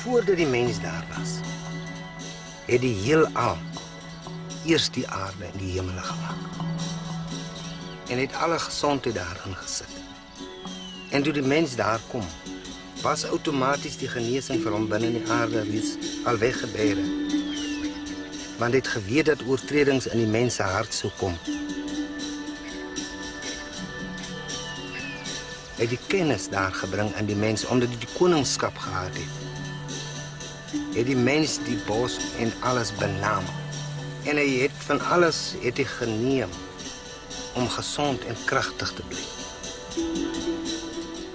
voordat die mens daar was, het die heelal eers die aarde en die hemel gemaak. En het alle gesondheid daarin gesit. En toe die mens daar kom, was outomaties die genesing vir hom binne die aarde reeds al weggebere. Want het geweet dat oortredings in die mens se hart sou kom. Het die kennis daar gebring in die mens, omdat hy die koningskap gehad het. Het die mens die bos en alles benaam. En hy het van alles het hy geneem om gesond en kragtig te bly.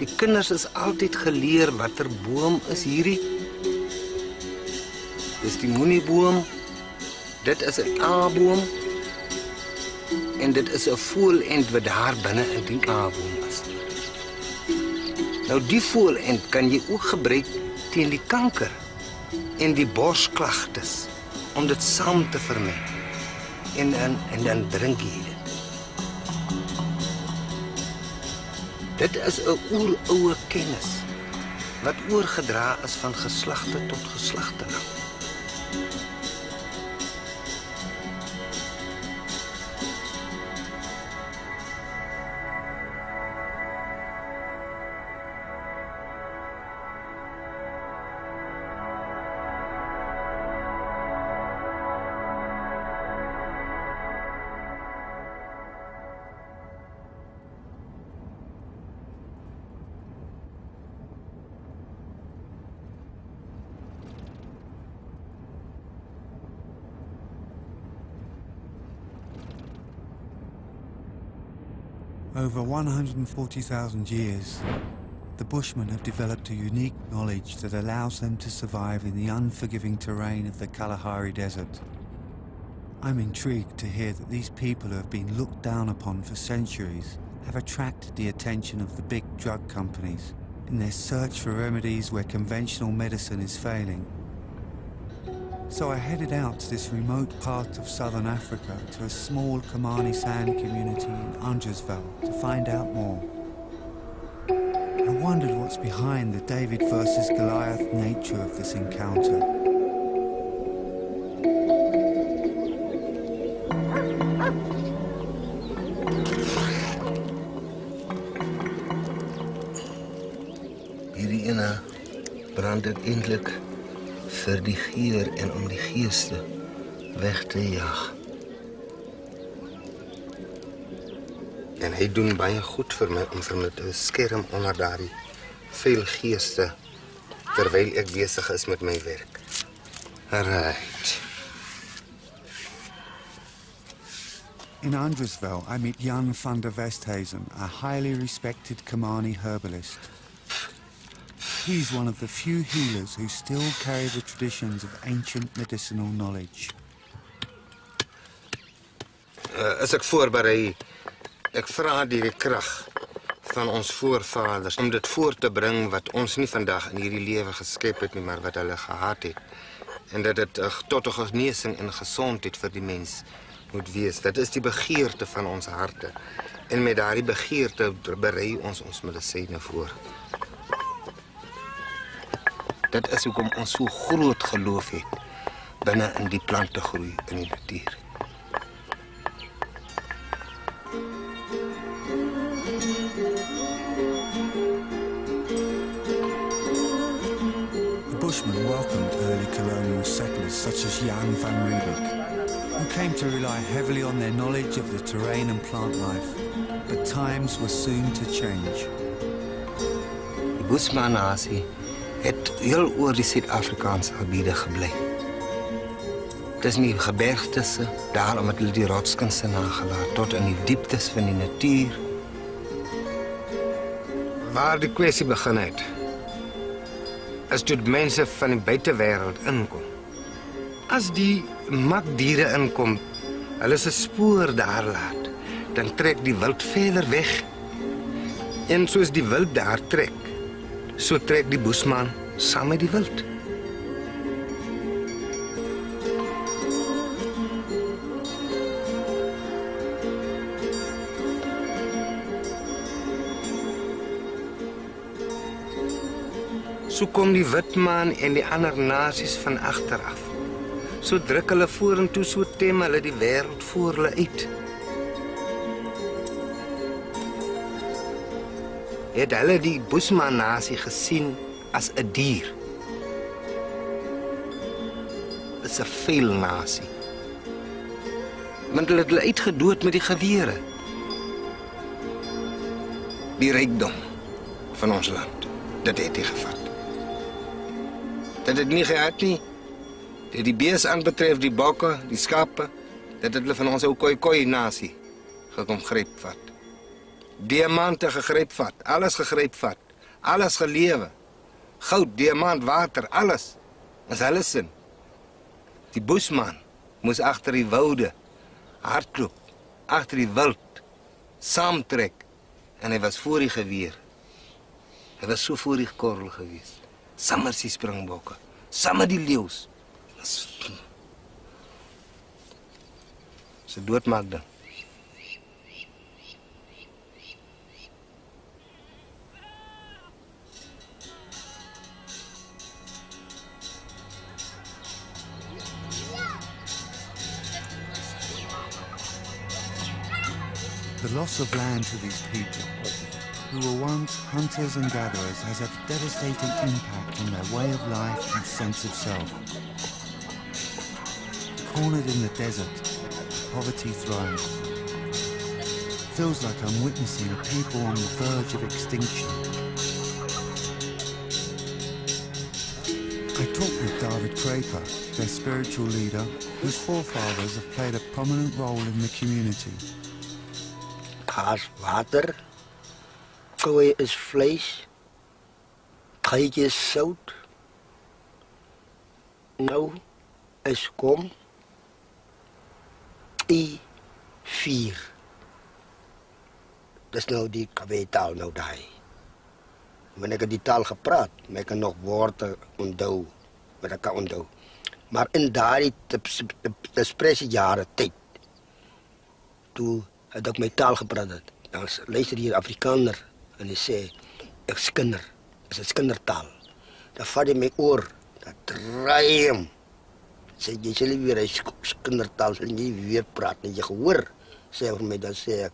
Die kinders is altyd geleer watter boom is hierdie. Dis die moenieboom. Dit is 'n A-boom. En dit is 'n voelend wat daar binne in die A-boom is. Nou die voelend kan jy ook gebruik teen die kanker en die borsklagtes om dit saam te vermeng. En dan drink jy dit. Dit is 'n oeroue kennis wat oorgedra is van geslagte tot geslagte. Over 140,000 years, the Bushmen have developed a unique knowledge that allows them to survive in the unforgiving terrain of the Kalahari Desert. I'm intrigued to hear that these people who have been looked down upon for centuries have attracted the attention of the big drug companies in their search for remedies where conventional medicine is failing. So I headed out to this remote part of southern Africa to a small Khomani San community in Undersveld to find out more. I wondered what's behind the David versus Goliath nature of this encounter. Hierdie ene brand eintlik vir die geur en om die geeste weg te jaag. En hy doen baie goed vir my om vir my te beskerm onder daardie veel geeste terwyl ek besig is met my werk. Right. In Undersveld, I meet Jan van der Westhuizen, a highly respected Khomani herbalist. He's one of the few healers who still carry the traditions of ancient medicinal knowledge. As ek voorberei, ek vra die krag van ons voorvaders om dit voor te bring wat ons nie vandag in hierdie lewe geskep het nie, maar wat hulle gehad het. En dat dit tot 'n genesing en gesondheid vir die mens moet wees. Dit is die begeerte van ons harte. En met daardie begeerte berei ons medisyne voor. Dit is hoekom ons so groot geloof het binne in die plante groei in die natuur. The Bushmen welcomed early colonial settlers such as Jan van Riebeek, who came to rely heavily on their knowledge of the terrain and plant life. But times were soon to change. Die Bushman het heel oor die Suid-Afrikaanse gebiede gebly. Dis nie gebergtes, daarom het hulle die rotskunste nagelaat tot in die dieptes van die natuur. Waar die kwessie begin het, is toe mense van die buitewêreld inkom. As die makdiere inkom, hulle se spoor daar laat, dan trek die wild verder weg. En soos die wild daar trek, so trek die Bushman saam met die wild. So kom die witman en die ander nasies van agteraf. So druk hulle vorentoe, so tem hulle die wêreld voor hulle uit. Het hulle die Bushman nasie gesien as 'n dier. Is 'n veilnasie. Want hulle het hulle uitgedood met die gewere. Die rykdom van ons land, dit het hy gevat. Dat het nie gehad nie. Dit die bees aanbetref, die bokke, die skape, dit het hulle van ons ou koi nasie gekom gryp vat. Diamante gegryp vat, alles gegryp vat, alles gelewe. Goud, diamant, water, alles. Is hulle sin. Die Bushman moes agter die woude hardloop, agter die wild, saamtrek. En hy was voor die geweer. Hy was so voor die korrel gewees. Saam met die springbokke, saam met die leeu's. Sy doodmaak dan. The loss of land to these people, who were once hunters and gatherers, has a devastating impact on their way of life and sense of self. Cornered in the desert, poverty thrives. Feels like I'm witnessing a people on the verge of extinction. I talked with David Draper, their spiritual leader, whose forefathers have played a prominent role in the community. Kaas, water, koei is vlees, geitjie is sout. Nou is kom I4. Dis nou die kabetaal nou daai. Wanneer ek die taal gepraat, my kan nog woorde onthou, wat ek kan onthou. Maar in daai jare tyd, toe het ek my taal gepraat het. Dan luister hier 'n Afrikaner en hy sê ek skinder, is 'n skindertaal. Dan vat hy my oor, dan draai hom. Sê jy sê weer 'n skindertaal, sê jy weer praat en jy gehoor. Sê vir my dan sê ek,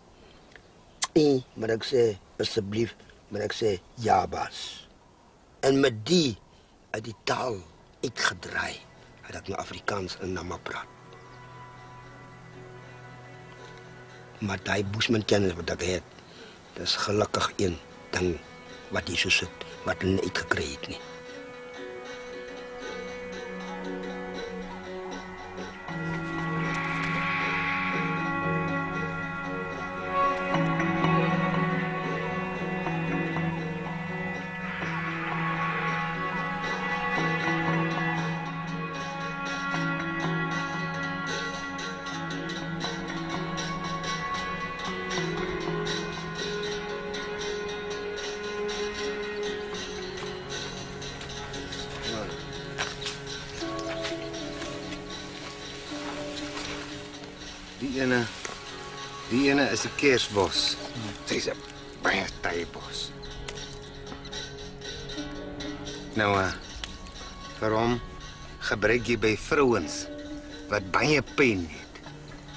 maar ek sê asseblief, maar ek sê ja bas. En met die uit die taal uitgedraai, het ek nou Afrikaans en Nama praat. Maar die Bushman kennis wat ek het, dat is gelukkig een ding wat hier so sit, wat hulle nie uitgekry het nie. Die ene is 'n kersbos. Dis 'n baie taai bos. Nou, vir hom gebruik jy by vrouens wat baie pyn het,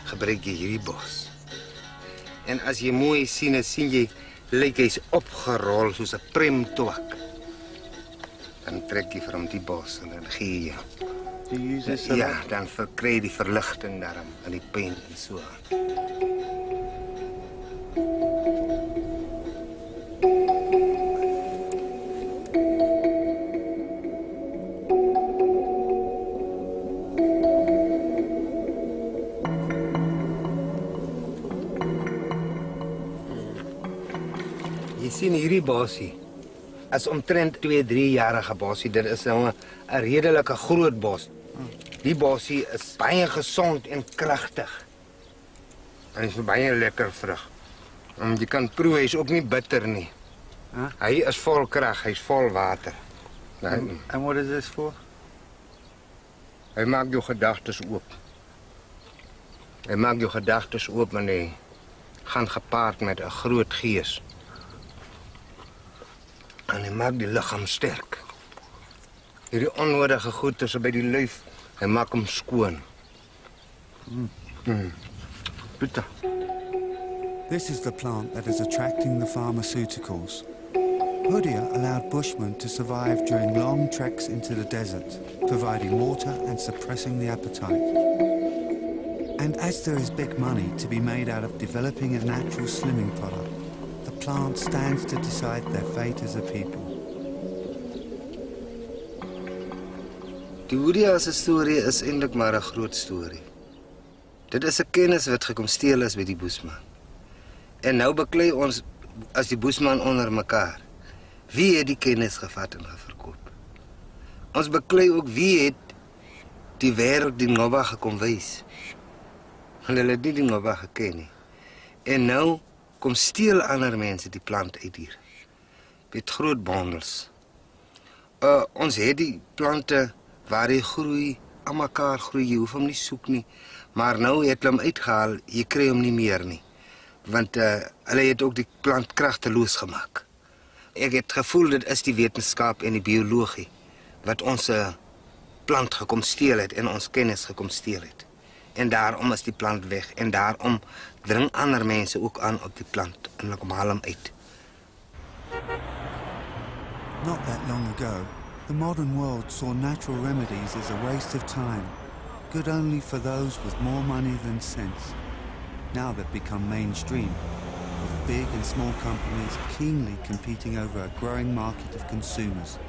gebruik jy hierdie bos. En as jy mooi sien jy lyk hy's opgerol soos 'n premtwak. Dan trek jy vir hom die bos en dan gee jy. Ja, dan verkry die verligting daarom en die pyn en so aan. Jy sien hierdie bosie. As omtrent 2-3 jarige bosie, dit is nou 'n redelike groot bos. Die bosie is baie gesond en kragtig. En is baie lekker vrug. Jy kan proe, hy is ook nie bitter nie. Hy is vol krag, hy's vol water. And what is this for? Hy maak jou gedagtes oop. Hy maak jou gedagtes oop en hy gaan gepaard met 'n groot gees. En hy maak die liggaam sterk. Hierdie onnodige goed tussen by die lyf, hy maak hom skoon. Bitter. This is the plant that is attracting the pharmaceuticals. Hoodia allowed Bushmen to survive during long treks into the desert, providing water and suppressing the appetite. And as there is big money to be made out of developing a natural slimming product, the plant stands to decide their fate as a people. Die Hoodia se storie is eintlik maar 'n groot storie. Dit is 'n kennis wat gekom steel is by die Bushman. En nou beklei ons as die Bushman onder mekaar. Wie het die kennis gevat en verkoop? Ons beklei ook wie het die wêreld die Ngoba gekom wys. Hulle het nie die Ngoba geken nie. En nou kom steel ander mense die plant uit hier. Met groot bondels. Ons het die plante waar hy groei, aan mekaar groei, jy hoef hom nie soek nie. Maar nou het hulle hom uitgehaal, jy kry hom nie meer nie. Want hulle het ook die plant kragteloos gemaak. Ek het gevoel dit is die wetenskap en die biologie wat ons plant gekom steel het en ons kennis gekom steel het. En daarom is die plant weg en daarom dring ander mense ook aan op die plant en hulle kom haal hom uit. Not that long ago, the modern world saw natural remedies as a waste of time, good only for those with more money than sense. Now they've become mainstream, with big and small companies keenly competing over a growing market of consumers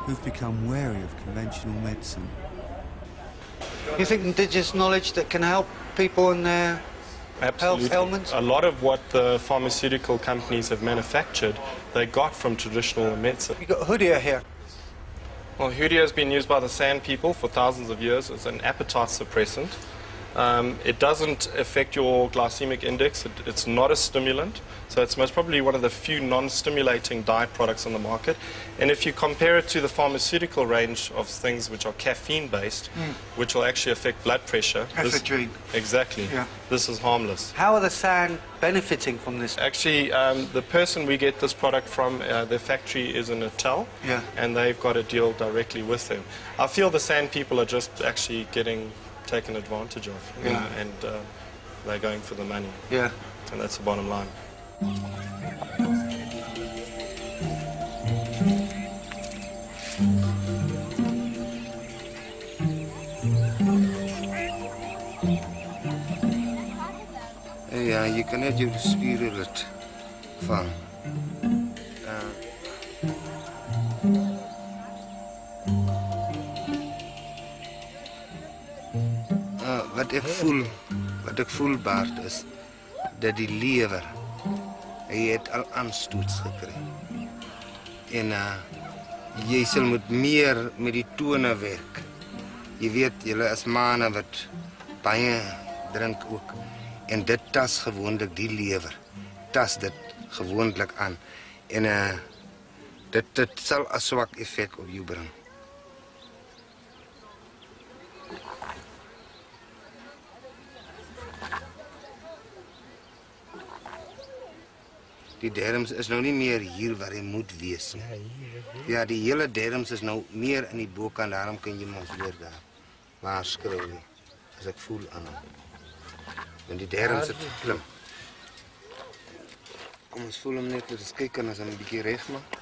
who've become wary of conventional medicine. You think indigenous knowledge that can help people in their health ailments? A lot of what the pharmaceutical companies have manufactured, they got from traditional medicine. You've got Hoodia here. Well, Hoodia has been used by the San people for thousands of years as an appetite suppressant. It doesn't affect your glycemic index. It's not a stimulant. So it's most probably one of the few non-stimulating diet products on the market. And if you compare it to the pharmaceutical range of things which are caffeine-based, which will actually affect blood pressure. Exactly. Yeah. This is harmless. How are the San benefiting from this? Actually, the person we get this product from, their factory is in Natal, Yeah. and they've got a deal directly with them. I feel the San people are just actually getting taken advantage of, you know, and they're going for the money. Yeah. And that's the bottom line. Ja, je kan net je spieren het vangen. Wat ek voel Bart is dat die lewer hy het al aanstoot gekry. En jy sal moet meer met die tone werk. Jy weet julle is manne wat baie drink ook en dit tas gewoonlik die lewer. Tas dit gewoonlik aan en dit sal 'n swak effek op jou bring. Die derms is nou nie meer hier waar hy moet wees nie. Ja, die hele derms is nou meer in die bokant, daarom kan jy mos weer daar waarskuw nie, as ek voel aan hom. Want die derms het geklim. Kom ons voel hom net, laat ons kyk en as hy 'n bietjie reg maak.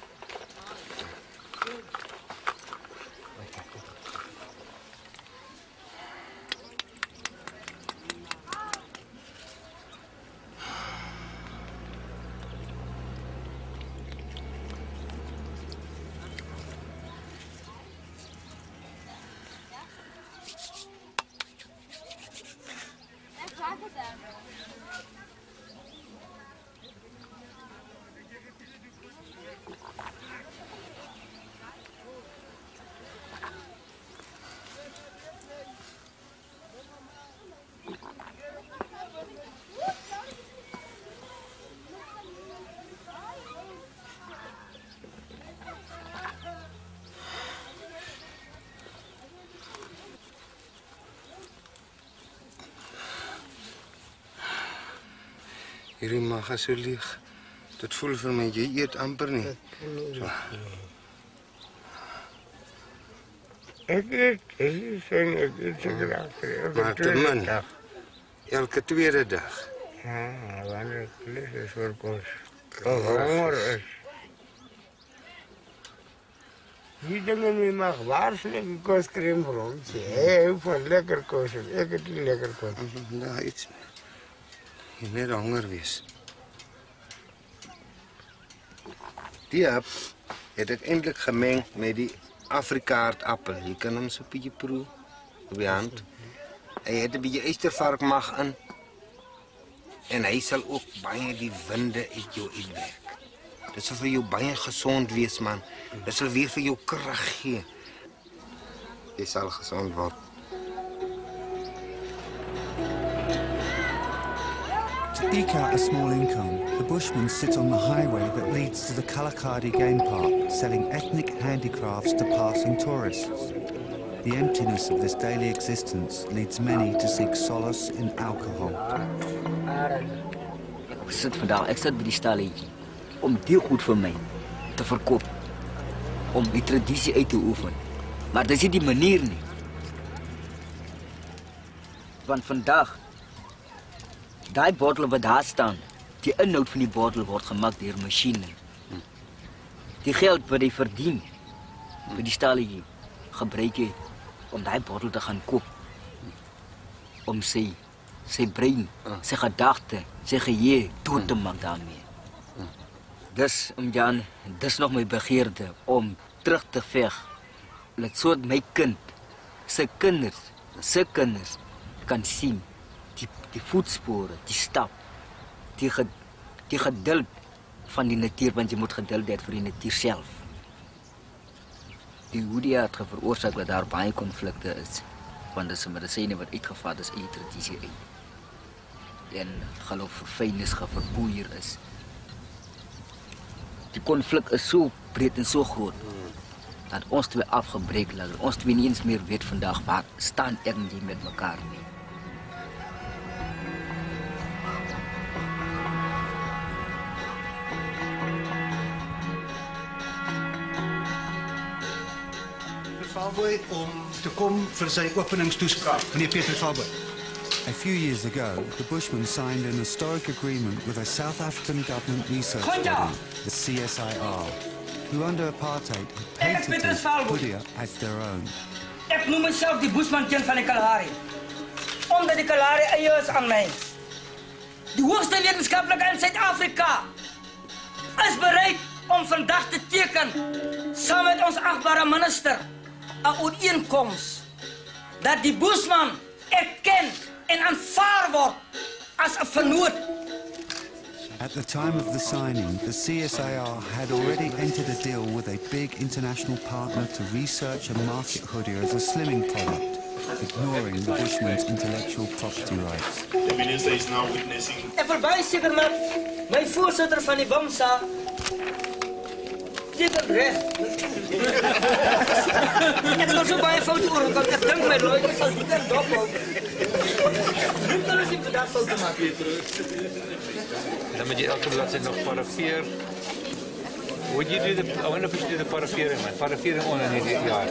Hierdie mag is so leeg. Dit voel vir my jy eet amper nie. So. Ik eet ze graag. Maar te min. Elke tweede dag. Ja, wanneer het licht is voor kost. Of honger is. Die dingen niet mag waarschuwen, kost crème voor ons. Hij van lekker kost. Ik het niet lekker kost. Nou, iets. Je net honger wees. Die app het ek eintlik gemeng met die Afrikaardappel. Je kan hem zo'n beetje proeven op je hand. Hij heeft een beetje estervark mag in. En hij zal ook bijna die winden uit jou uitwerken. Dat zal voor jou bijna gezond wees, man. Dat zal weer voor jou kracht geven. Je zal gezond worden. To eke out a small income, the Bushmen sit on the highway that leads to the Kalahari game park, selling ethnic handicrafts to passing tourists. The emptiness of this daily existence leads many to seek solace in alcohol. Ek sit by die stalletjie om deelgoed vir my te verkoop, om die tradisie uit te oefen. Maar dis nie die manier nie. Want vandag daai bottel wat daar staan, die inhoud van die bottel word gemaak deur masjiene. Die geld wat hy verdien by die stalletjie gebruik hy om daai bottel te gaan koop. Om sy brein, sy gedagte, sy geheue dood te maak daarmee. Dis Jan, dis nog my begeerte om terug te veg. Laat soort my kind, sy kinders kan sien. Die voetspore, die stap, die geduld van die natuur, want jy moet geduld hê vir die natuur self. Die Hoodia het veroorsaak dat daar baie konflikte is, want dis 'n medisyne wat uitgevat is uit die tradisie uit. En geloof verfynnis verboeier is. Die konflik is so breed en so groot, dat ons twee afgebreek laat. Ons twee nie eens meer weet vandag waar staan ek en jy met mekaar nie. Om te kom vir sy openingstoespraak, meneer Peter Valboy. A few years ago, the Bushmen signed an historic agreement with a South African government research body, the CSIR, who under apartheid had patented Hoodia as their own. Ek noem myself die Bushman kind van die Kalahari, omdat die Kalahari eie is aan my. Die hoogste wetenskaplike in Suid-Afrika is bereid om vandag te teken, saam met ons agbare minister, 'n ooreenkoms dat die Bushman erken en aanvaar word as 'n vennoot. At the time of the signing, the CSIR had already entered a deal with a big international partner to research and market Hoodia as a slimming product, ignoring the Bushman's intellectual property rights. The minister is now witnessing. Ek wil baie seker maak, my voorsitter van die WAMSA teken reg. Ek het so baie foute oor gehad. Ek dink my lawyer sal dit dophou. Nu kan ons nie vandag foute maak. Dan moet jy elke bladsy nog parafeer. Would you do the, I wonder if you do the parafering, man. Parafering on in hierdie jaar.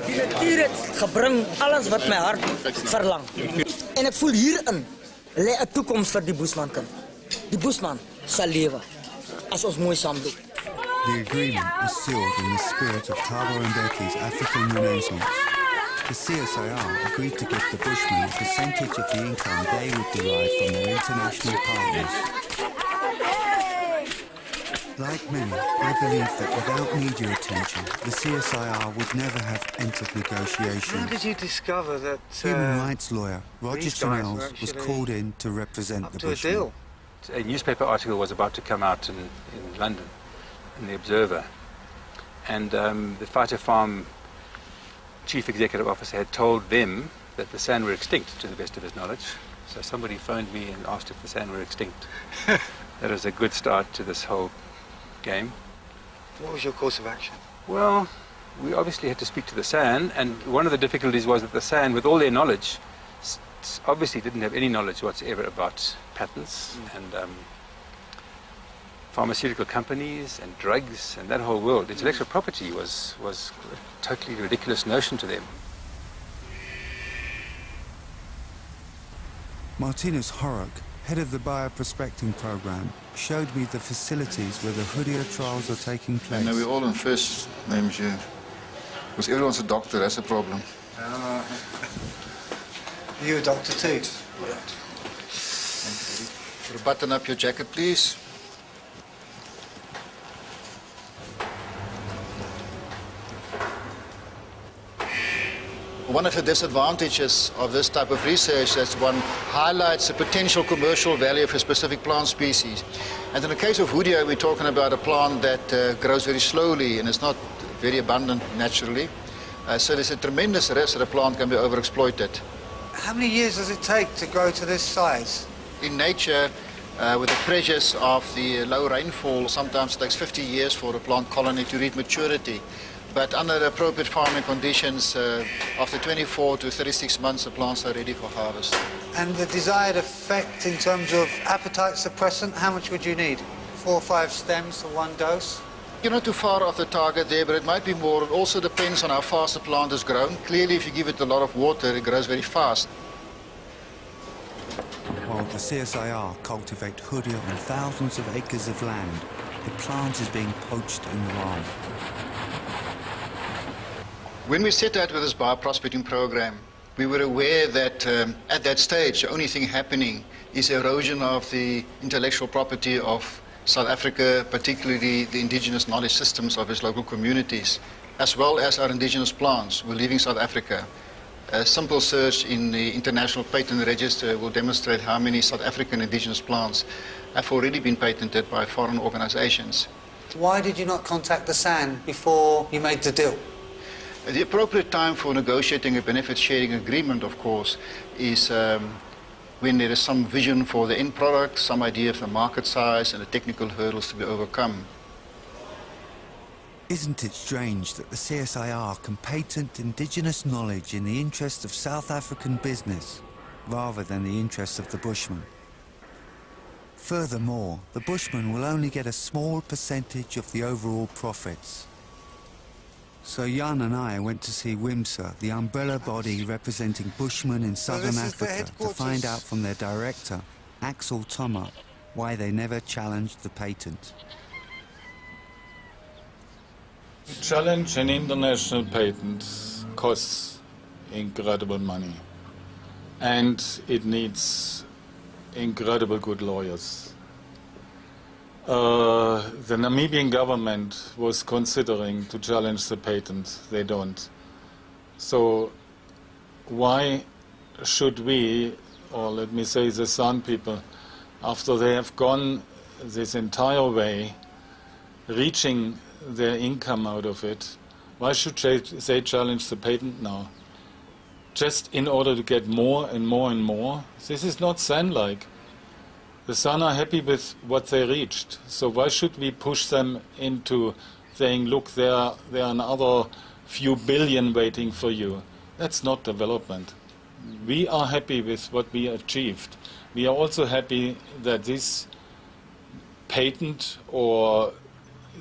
Die natuur het gebring alles wat my hart verlang. En ek voel hierin lê 'n toekoms vir die Bushman kind. Die Bushman sal lewe as ons mooi saam doen. The agreement was sealed in the spirit of Thabo Mbeki's African Renaissance. The CSIR agreed to give the Bushmen a percentage of the income they would derive from their international partners. Like many, I believe that without media attention, the CSIR would never have entered negotiations. How did you discover that Human rights lawyer Roger Chanels was called in to represent the Bushmen. A newspaper article was about to come out in London, in the Observer, and the Fighter Farm chief executive officer had told them that the San were extinct, to the best of his knowledge. So somebody phoned me and asked if the San were extinct. That was a good start to this whole game. What was your course of action? Well, we obviously had to speak to the San, and one of the difficulties was that the San, with all their knowledge, obviously didn't have any knowledge whatsoever about patents, and pharmaceutical companies and drugs and that whole world. Intellectual property was a totally ridiculous notion to them. Martinus Horrocks, head of the bioprospecting program, showed me the facilities where the Hoodia trials are taking place. Now we're all in first names here. Because everyone's a doctor, that's a problem. Are you a doctor too? Button up your jacket, please. One of the disadvantages of this type of research is one highlights the potential commercial value of a specific plant species. And in the case of Hoodia, we're talking about a plant that grows very slowly and is not very abundant naturally. So there's a tremendous risk that a plant can be overexploited. How many years does it take to grow to this size? In nature, with the pressures of the low rainfall, sometimes it takes 50 years for a plant colony to reach maturity. But under the appropriate farming conditions, after 24 to 36 months, the plants are ready for harvest. And the desired effect in terms of appetite suppressant, how much would you need? 4 or 5 stems for 1 dose? You're not too far off the target there, but it might be more. It also depends on how fast the plant has grown. Clearly, if you give it a lot of water, it grows very fast. While the CSIR cultivate Hoodia on thousands of acres of land, the plant is being poached in the wild. When we set out with this bioprospecting program, we were aware that at that stage, the only thing happening is erosion of the intellectual property of South Africa, particularly the indigenous knowledge systems of its local communities, as well as our indigenous plants were leaving South Africa. A simple search in the International Patent Register will demonstrate how many South African indigenous plants have already been patented by foreign organizations. Why did you not contact the SAN before you made the deal? The appropriate time for negotiating a benefit-sharing agreement, of course, is when there is some vision for the end product, some idea of the market size and the technical hurdles to be overcome. Isn't it strange that the CSIR can patent indigenous knowledge in the interest of South African business, rather than the interests of the Bushmen? Furthermore, the Bushmen will only get a small percentage of the overall profits. So Jan and I went to see WIMSA, the umbrella body representing Bushmen in southern Africa, to find out from their director, Axel Thoma, why they never challenged the patent. To challenge an international patent costs incredible money, and it needs incredible good lawyers. The Namibian government was considering to challenge the patent. They don't. So why should we, or let me say the San people, after they have gone this entire way, reaching their income out of it, why should they challenge the patent now? Just in order to get more and more and more? This is not San-like. The San are happy with what they reached, so why should we push them into saying, look, there are another few billion waiting for you? That's not development. We are happy with what we achieved. We are also happy that this patent or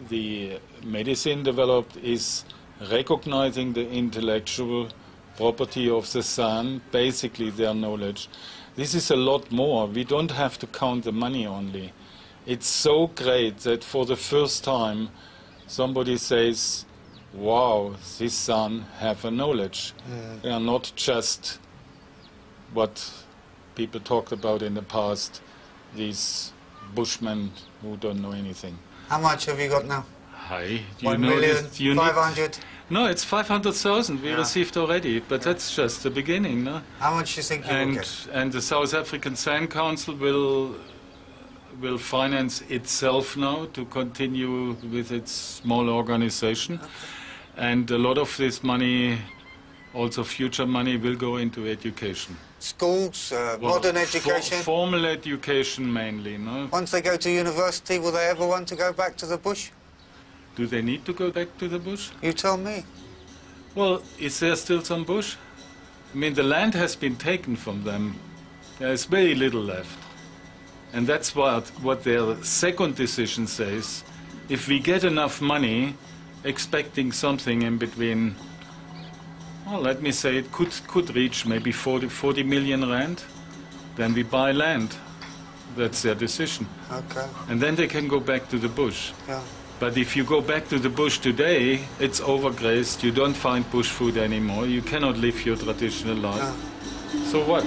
the medicine developed is recognizing the intellectual property of the San, basically their knowledge. This is a lot more. We don't have to count the money only. It's so great that for the first time somebody says, wow, this San have a knowledge. They are not just what people talked about in the past, these Bushmen who don't know anything. How much have you got now? Hi. 1,500,000? No, it's 500,000 we received already, but that's just the beginning. No? How much do you think you will get? And the South African San Council will finance itself now to continue with its small organization. Okay. And a lot of this money, also future money, will go into education. Schools, modern education? Formal education mainly. No? Once they go to university, will they ever want to go back to the bush? Do they need to go back to the bush? You tell me. Well, is there still some bush? I mean, the land has been taken from them. There is very little left. And that's what their second decision says. If we get enough money, expecting something in between, well, let me say it could reach maybe 40 million rand, then we buy land. That's their decision. Okay. And then they can go back to the bush. Yeah. But if you go back to the bush today, it's overgrazed, you don't find bush food anymore, you cannot live your traditional life. Yeah. So what?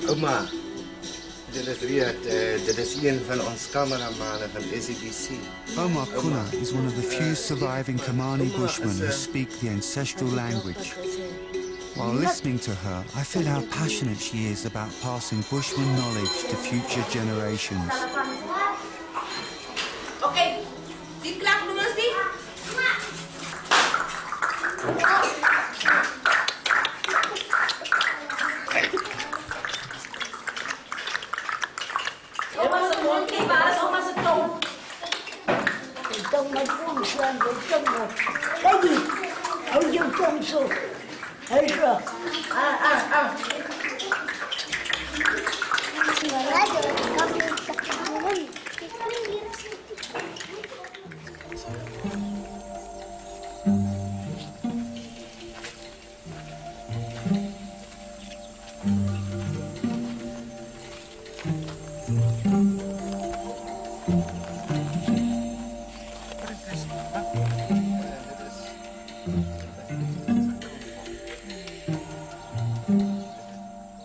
Oma, dit is Rehad. Dit is een van ons kameramannen van SABC. Omar Kuna is one of the few surviving Khomani Bushmen who speak the ancestral language. While listening to her, I feel how passionate she is about passing Bushman knowledge to future generations. Okay, die klap nummers die. Cái gì? Ông dương công số. Thấy chưa?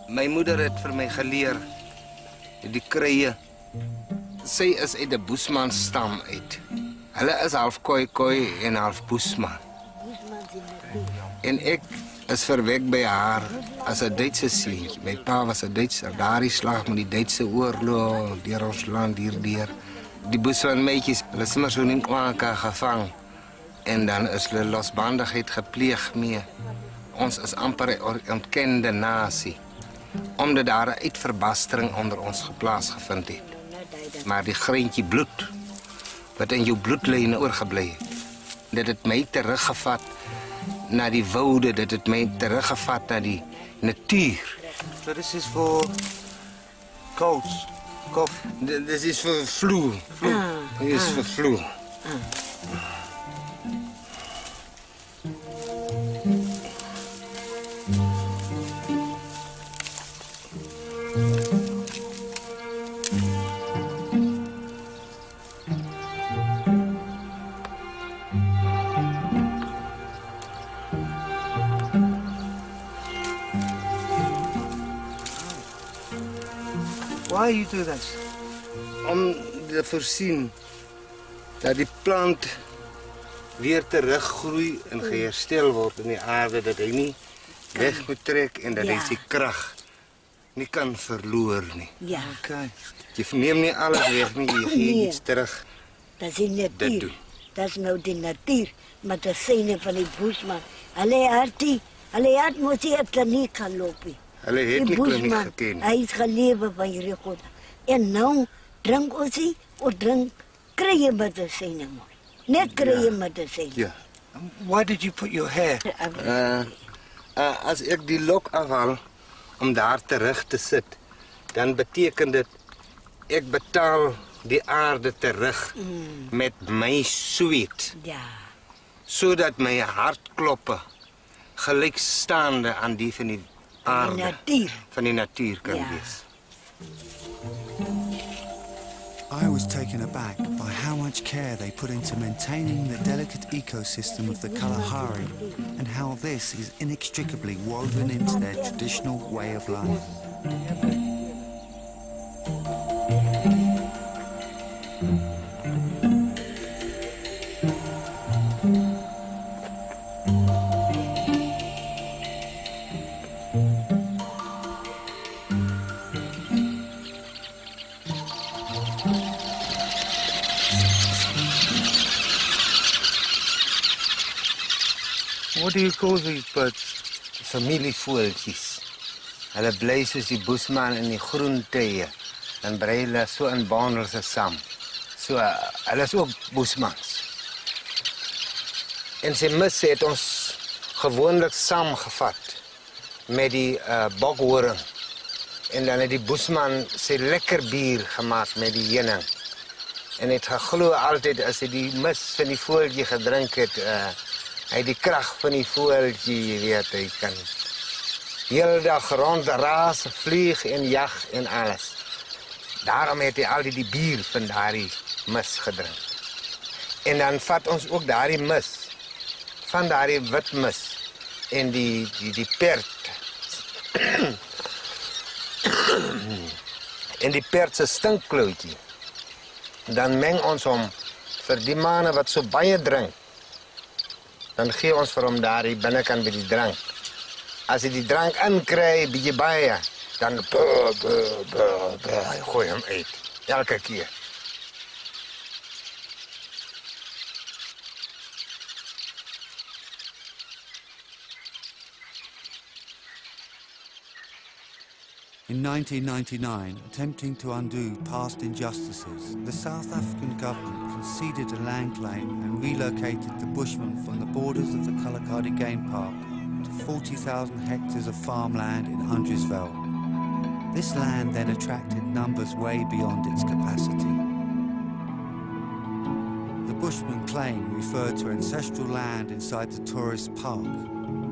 My moeder het vir my geleer die krye. Sy is uit 'n Bushman stam uit. Hulle is half Khoi en half Bushman. En ek is verwek by haar as 'n Duitse seentjie. My pa was 'n Duitser. Daardie slag met die Duitse oorlog deur ons land hierdeur. Die Bushman meisies, hulle is maar so in Kwaka gevang. En dan is hulle losbandigheid gepleeg mee. Ons is amper 'n ontkende nasie. Omdat daar 'n uitverbastering onder ons geplaas gevind het. Maar die greintjie bloed wat in jou bloedlyne oorgebly het, dit het my teruggevat na die woude, dit het my teruggevat na die natuur. So this is for colds, cough. This is for flu. This is for flu. Why you do this? Om te voorsien dat die plant weer teruggroei en geherstel word in die aarde, dat hy nie weg moet trek en dat hy sy krag nie kan verloor nie. Ja. Okay. Jy neem nie alles weg nie, jy gee iets terug. Dat is die natuur. Dat is nou die natuur, met de syne van die Bushman. Hulle het mos nie 'n kliniek gaan loop nie. Hulle het nie kliniek geken. Hy het gelewe van hierdie God. En nou drink ons nie, of drink krye medisyne maar. Net krye medisyne. Ja. Why did you put your hair? As ek die lok afhaal om daar terug te sit, dan beteken dit ek betaal die aarde terug met my sweet. Ja. Sodat my hartkloppe gelykstaande aan die van die aarde, van die natuur kan wees. I was taken aback by how much care they put into maintaining the delicate ecosystem of the Kalahari and how this is inextricably woven into their traditional way of life. What do you call these birds? Familievoeltjies. Hulle bly soos die Bushman in die groen tye en brei hulle so in bondels saam. So hulle is ook Bushmans. En sy mis het ons gewoonlik saamgevat met die bokhoring. En dan het die Bushman sy lekker bier gemaak met die heuning. En het geglo altyd as hy die mis van die voeltjie gedrink het, hy die krag van die voeltjie, jy weet, hy kan heel dag rondraas, vlieg en jag en alles. Daarom het hy altyd die bier van daardie mis gedrink. En dan vat ons ook daardie mis, van daardie wit mis, en die perd, en die perd se stinkkloutjie. Dan meng ons hom vir die manne wat so baie drink. Dan gee ons vir hom daar die binnekant by die drank. As hy die drank inkry, bietjie baie, dan gooi hom uit. Elke keer. In 1999, attempting to undo past injustices, the South African government conceded a land claim and relocated the Bushmen from the borders of the Kalahari Game Park to 40,000 hectares of farmland in Hundredsville. This land then attracted numbers way beyond its capacity. The Bushman claim referred to ancestral land inside the tourist park.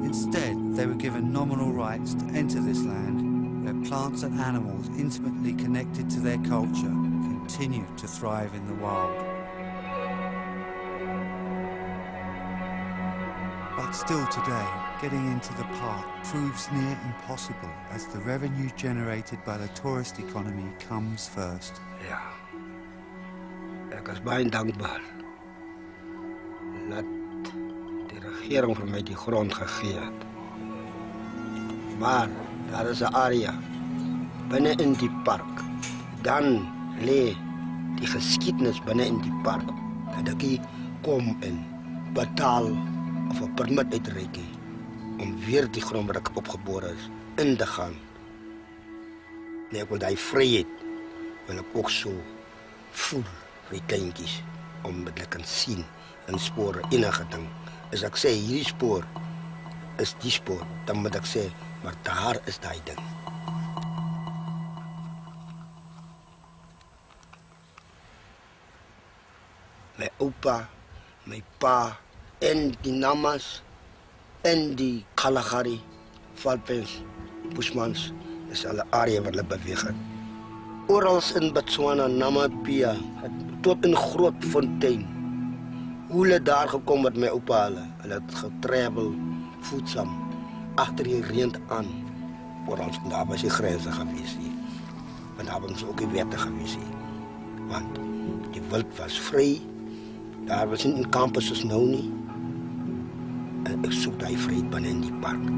Instead, they were given nominal rights to enter this land, where plants and animals intimately connected to their culture continue to thrive in the wild. But still today, getting into the park proves near impossible as the revenue generated by the tourist economy comes first. Ja, ek is baie dankbaar dat die regering vir my die grond gegee het. Maar daar is 'n area binne in die park. Dan lê die geskiedenis binne in die park. Dat ek kom en betaal of 'n permit uitreik om weer die grond waar ek opgebore is in te gaan. Nee, ek wil daai vryheid wil ek ook so voel vir die kleintjies om dit te kan sien en spore enige ding. As ek sê hierdie spoor is die spoor, dan moet ek sê maar daar is daai ding. My oupa, my pa en die Namas en die Kalahari, Valpens, Bushmans, dis alle area waar hulle beweeg het. Oral in Botswana, Namibia, tot in Grootfontein. Hoe hulle daar gekom het my oupa hulle het getravel, voedsaam, agter die reën aan. Oral daar was die grense gewees nie. Want daar was ook die wette gewees nie. Want die wild was vry. Daar was nie kampe soos nou nie. En ek soek daai vryheid binne in die park.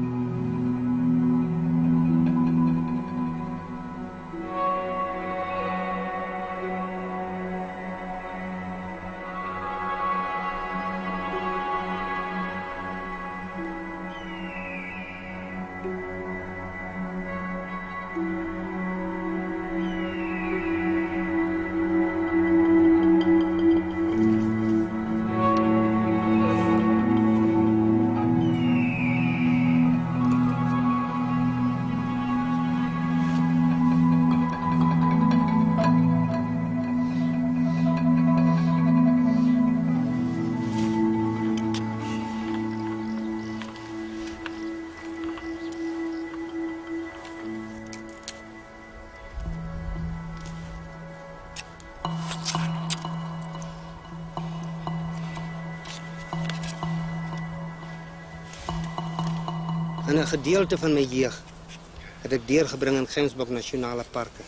En 'n gedeelte van my jeug het ek deurgebring in Gemsbok Nasionale Parke.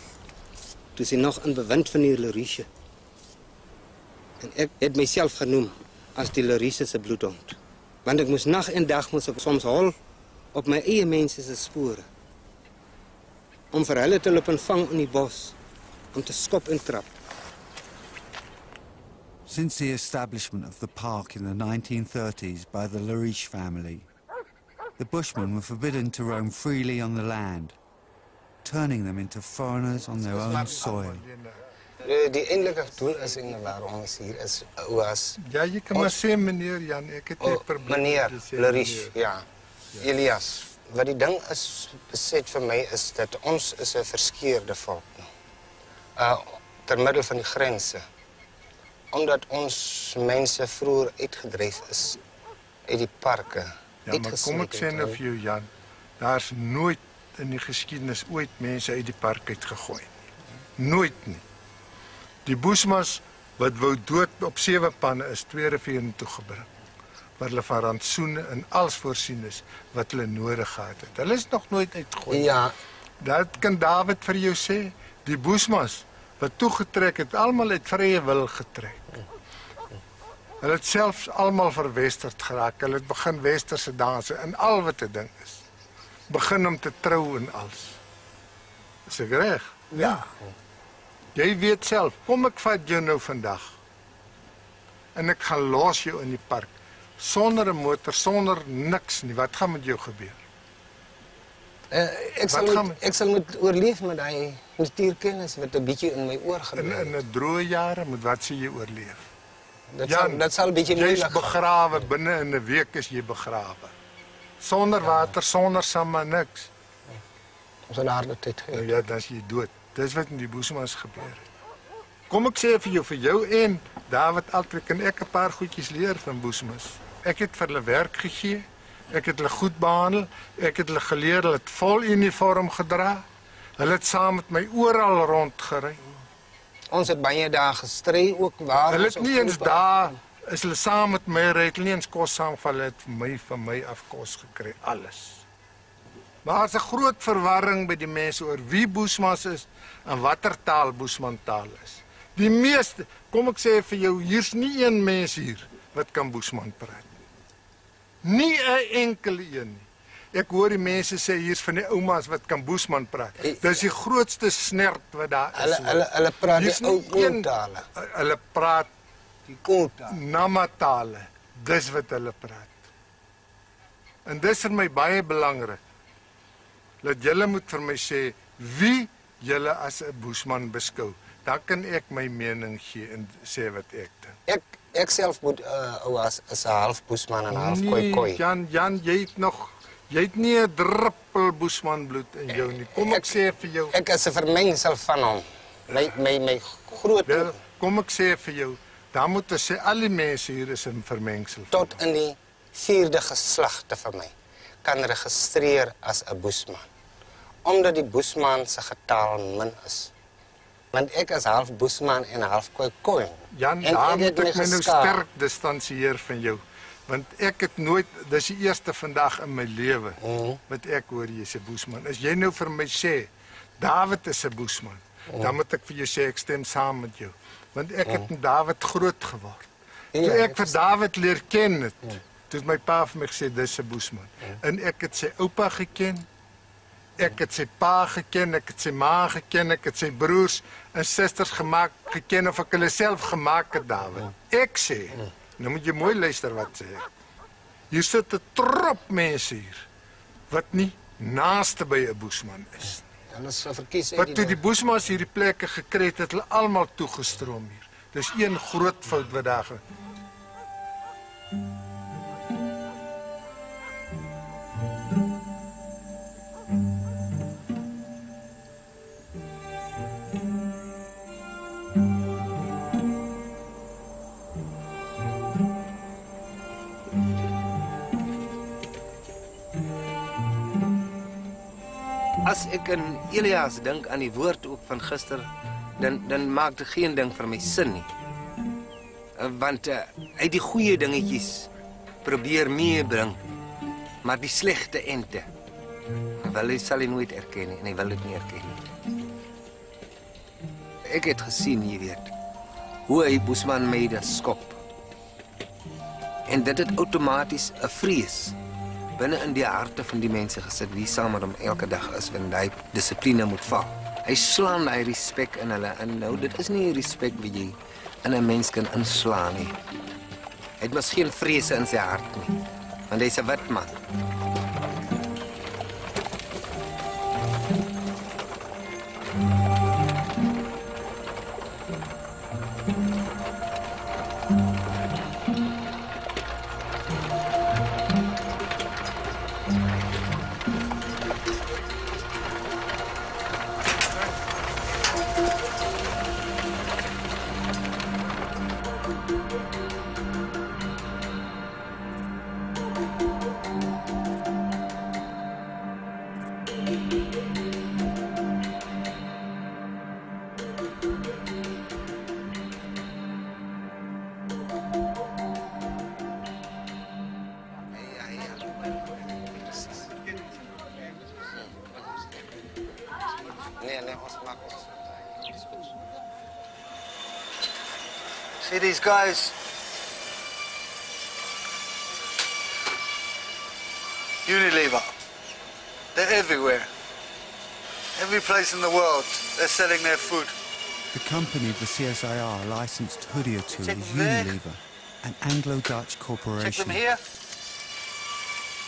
Toe sy nog in bewind van die Leriche. En ek het myself genoem as die Leriche se bloedhond. Want ek moes nag en dag soms hol op my eie mense se spore. Om vir hulle te loop en vang in die bos, om te skop en trap. Since the establishment of the park in the 1930s by the Leriche family, the Bushmen were forbidden to roam freely on the land, turning them into foreigners on their own soil. Die eindige doel is inderdaad ons hier is was. Ja, je kan maar zeggen, meneer Jan, ik heb het probleem. Meneer Larish, ja. Elias, wat die ding is beset vir my is dat ons is 'n verskeurde volk. Ter middel van die grense. Omdat ons mense vroeër uitgedryf is uit die parke. Ja, maar kom ek sê nou vir jou, Jan, daar's nooit in die geskiedenis ooit mense uit die park uitgegooi nie. Nooit nie. Die Bushmans wat wou dood op 7 panne is 2 riviere toe gebring. Waar hulle van rantsoene en alles voorsien is wat hulle nodig gehad het. Hulle is nog nooit uitgegooi. Ja. Dat kan David vir jou sê. Die Bushmans wat toegetrek het, almal uit vrye wil getrek. Hulle het selfs almal verwesterd geraak. Hulle het begin westerse danse en al wat 'n ding is. Begin om te trou en alles. Is ek reg? Ja. Jy weet self, kom ek vat jou nou vandag. En ek gaan los jou in die park. Sonder 'n motor, sonder niks nie. Wat gaan met jou gebeur? Ek sal moet oorleef met daai natuurkennis wat 'n bietjie in my oor gebeur. In 'n droë jare moet wat sê jy oorleef? Dat sal 'n bietjie moeilik wees. Jy's begrawe binne in 'n week is jy begrawe. Sonder water, sonder samba, niks. Ons het harde tyd gehad. Ja, dan is jy dood. Dis wat in die Bushmans gebeur het. Kom ek sê vir jou en David altyd kan ek 'n paar goedjies leer van Bushmans. Ek het vir hulle werk gegee. Ek het hulle goed behandel. Ek het hulle geleer hulle het vol uniform gedra. Hulle het saam met my oral rondgery. Ons het baie dae gestry ook waar. Hulle het nie eens daar is hulle saam met my ry, hulle nie eens kos saam van hulle het van my af kos gekry, alles. Maar daar's 'n groot verwarring by die mense oor wie Bushmans is en watter taal Bushman taal is. Die meeste, kom ek sê vir jou, hier's nie een mens hier wat kan Bushman praat. Nie 'n enkele een nie. Ek hoor die mense sê hier's van die oumas wat kan Bushman praat. Dis die grootste snert wat daar is. Hulle praat die ou kooltale. Hulle praat die kooltale. Namatale. Dis wat hulle praat. En dis vir my baie belangrik. Dat julle moet vir my sê wie julle as 'n Bushman beskou. Dan kan ek my mening gee en sê wat ek dink. Ek self moet as 'n half Bushman en half Khoi. Jan, jy het nie 'n druppel Bushman bloed in jou nie. Kom ek sê vir jou. Ek is 'n vermengsel van hom. My groot. Wel, kom ek sê vir jou, dan moet ek sê al die mense hier is 'n vermengsel. Tot in die 4de geslagte vir my kan registreer as 'n Bushman. Omdat die Bushman se getal min is. Want ek is half Bushman en half Khoi. Jan, daar moet ek my nou sterk distansieer van jou. Want ek het nooit, dis die eerste vandag in my lewe wat ek hoor jy is 'n Bushman. As jy nou vir my sê, David is 'n Bushman, dan moet ek vir jou sê ek stem saam met jou. Want ek het met David groot geword. Toe ek vir David leer ken het, toe het my pa vir my gesê dis 'n Bushman. En ek het sy oupa geken. Ek het sy pa geken, ek het sy ma geken, ek het sy broers en susters geken of ek hulle self gemaak het, David. Ek sê, nou moet jy mooi luister wat sê ek. Hier sit 'n trop mense hier wat nie naaste by 'n Bushman is. Wat toe die Bushmans hierdie plekke gekry het, het hulle almal toegestroom hier. Dis een groot fout wat daar gebeur. As ek in Elias dink aan die woord ook van gister, dan maak dit geen ding vir my sin nie. Want hy die goeie dingetjies probeer meebring, maar die slegte ente sal hy nooit erken nie en hy wil dit nie erken nie. Ek het gesien, jy weet, hoe hy Bushman made skop. En dit het outomaties 'n vrees binne in die harte van die mense gesit wie saam met hom elke dag is wanneer hy dissipline moet val. Hy slaan hy respek in hulle in. Nou, dit is nie respek wat jy in 'n mens kan inslaan nie. Hy het mos geen vrese in sy hart nie, want hy's 'n wit man. See these guys? Unilever. They're everywhere. Every place in the world, they're selling their food. The company the CSIR licensed Hoodia to is Unilever, an Anglo-Dutch corporation. Check them here.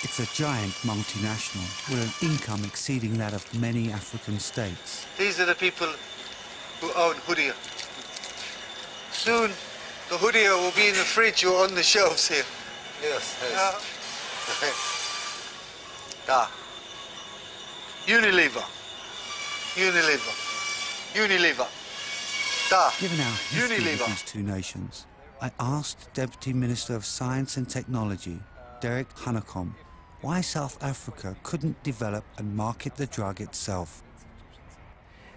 It's a giant multinational with an income exceeding that of many African states. These are the people who own Hoodia. Soon, the Hoodia will be in the fridge or on the shelves here. Yes, Da. Unilever. Unilever. Unilever. Da. Given our history Unilever. with these two nations, I asked Deputy Minister of Science and Technology, Derek Hanekom, why South Africa couldn't develop and market the drug itself.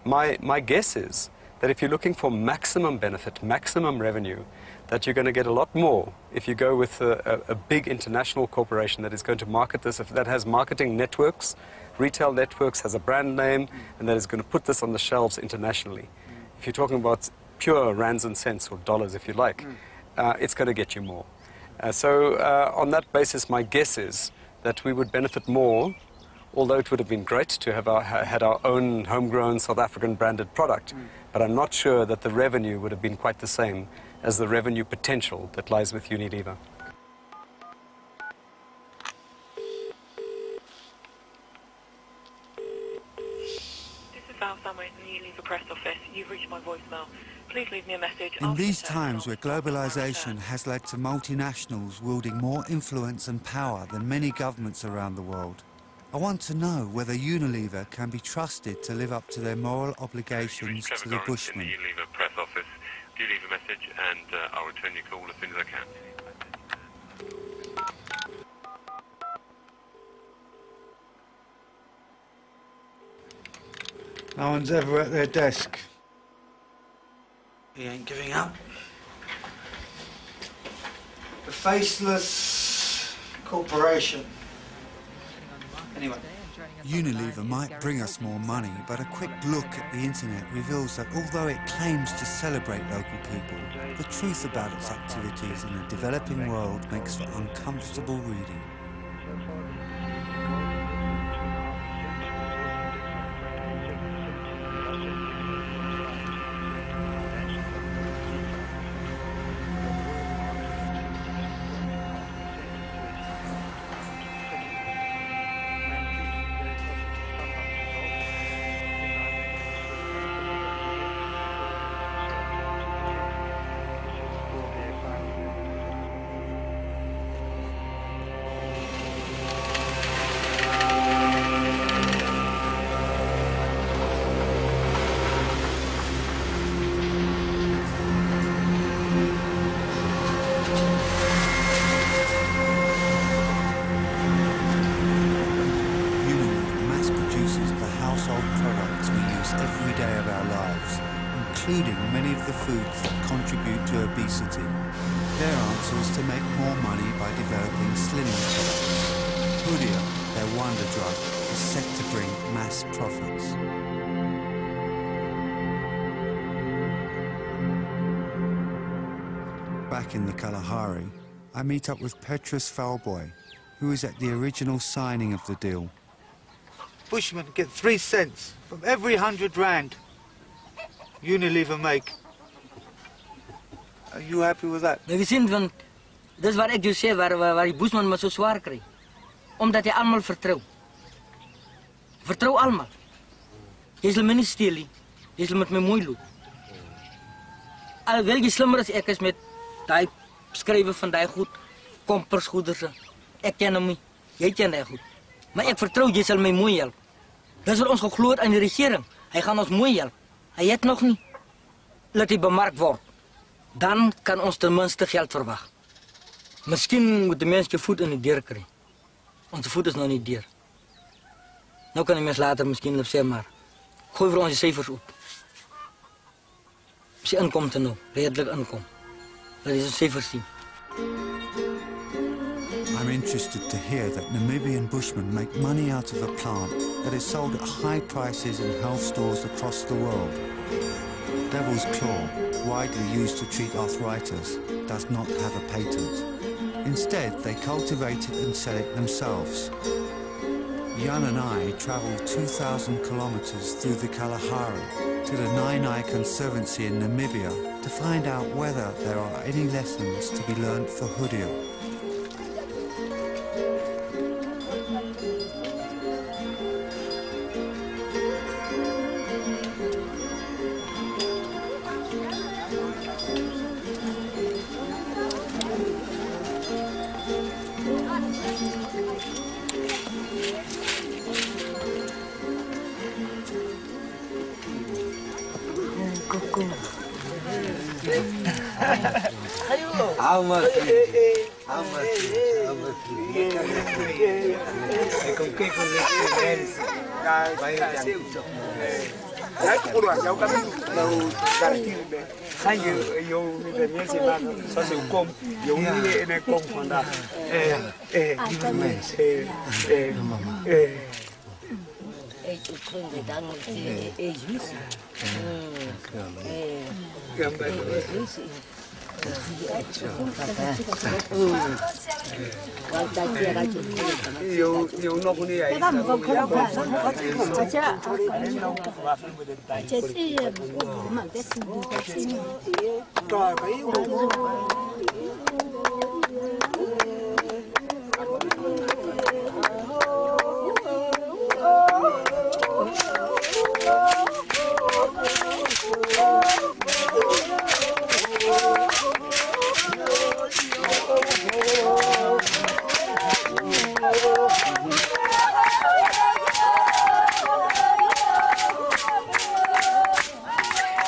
My guess is that if you're looking for maximum benefit, maximum revenue, that you're going to get a lot more if you go with a big international corporation that is going to market this, that has marketing networks, retail networks, has a brand name, and that is going to put this on the shelves internationally. If you're talking about pure rands and cents, or dollars if you like, it's going to get you more. So on that basis, my guess is that we would benefit more, although it would have been great to have had our own homegrown South African branded product, but I'm not sure that the revenue would have been quite the same as the revenue potential that lies with Unilever. This is Val Summer in the Unilever press office. You've reached my voicemail. Please leave me a message. In these times where globalization has led to multinationals wielding more influence and power than many governments around the world, I want to know whether Unilever can be trusted to live up to their moral obligations to the Bushmen. In the Unilever press office. Do leave a message and I'll return your call as soon as I can. No one's ever at their desk. He ain't giving up. The faceless corporation. Anyway. Unilever might bring us more money, but a quick look at the internet reveals that although it claims to celebrate local people, the truth about its activities in a developing world makes for uncomfortable reading. Including many of the foods that contribute to obesity. Their answer is to make more money by developing slimming products. Hoodia, their wonder drug, is set to bring mass profits. Back in the Kalahari, I meet up with Petrus Falboy, who is at the original signing of the deal. Bushmen get 3 cents from every 100 rand Unilever make. Are you happy with that? Nou, sien, want dis wat ek jou sê waar die Bushman maar so swaar kry. Omdat hy almal vertrou. Vertrou almal. Jy sal my nie steel nie. Jy sal met my mooi loop. Alhoewel jy slimmer as ek is met daai skrywe van daai goed, kompersgoeders. Ek ken hom nie. Jy ken daai goed. Maar ek vertrou jy sal my mooi help. Dis wat ons geglo het aan die regering. Hy gaan ons mooi help. Hy het nog nie. Laat hy bemark word. Dan kan ons ten minste geld verwag. Miskien moet die mens jou voet in die deur kry. Onze voet is nog niet deur. Nou kan die mens later miskien sê maar, gooi vir ons die syfers op. Sy inkomste nou, redelik inkom. Dat is 'n syfer sien. I'm interested to hear that Namibian Bushmen make money out of a plant that is sold at high prices in health stores across the world. Devil's Claw, widely used to treat arthritis, does not have a patent. Instead, they cultivate it and sell it themselves. Jan and I travelled 2,000 kilometres through the Kalahari to the Nine-Eye Conservancy in Namibia to find out whether there are any lessons to be learnt for Hoodia. How much? How much? How much? I can keep on listening.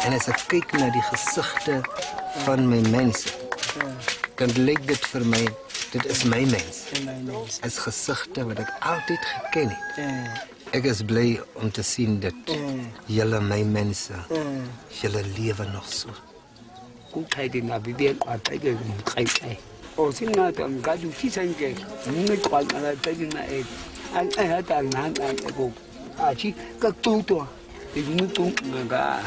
En as ek kyk na die gesigte van my mense, dan lyk dit vir my, dit is my mense. As gesigte wat ek altyd geken het. Ek is bly om te sien dat julle my mense, julle lewe nog so. Kukhayde na bibia kwatake mkhayay. Osina to mgadu kisanje, mnqwala tagina e. An ayata nan ko. Achi ka toto. Ik moet ook naar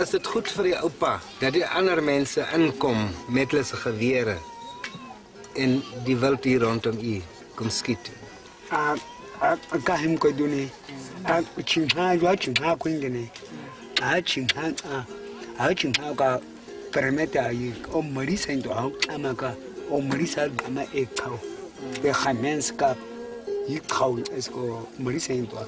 is het goed voor je opa dat die andere mensen inkomen met hulle geweren en die wild hier rondom je kom schieten? Ik kan hem kunnen doen. Ik chingha, wat chingha kunnen. Chingha ka permette je om Marisa in te houden, maar om Marisa maar ik hou. De gemeenschap. Ik hou is ko Marisa in toe.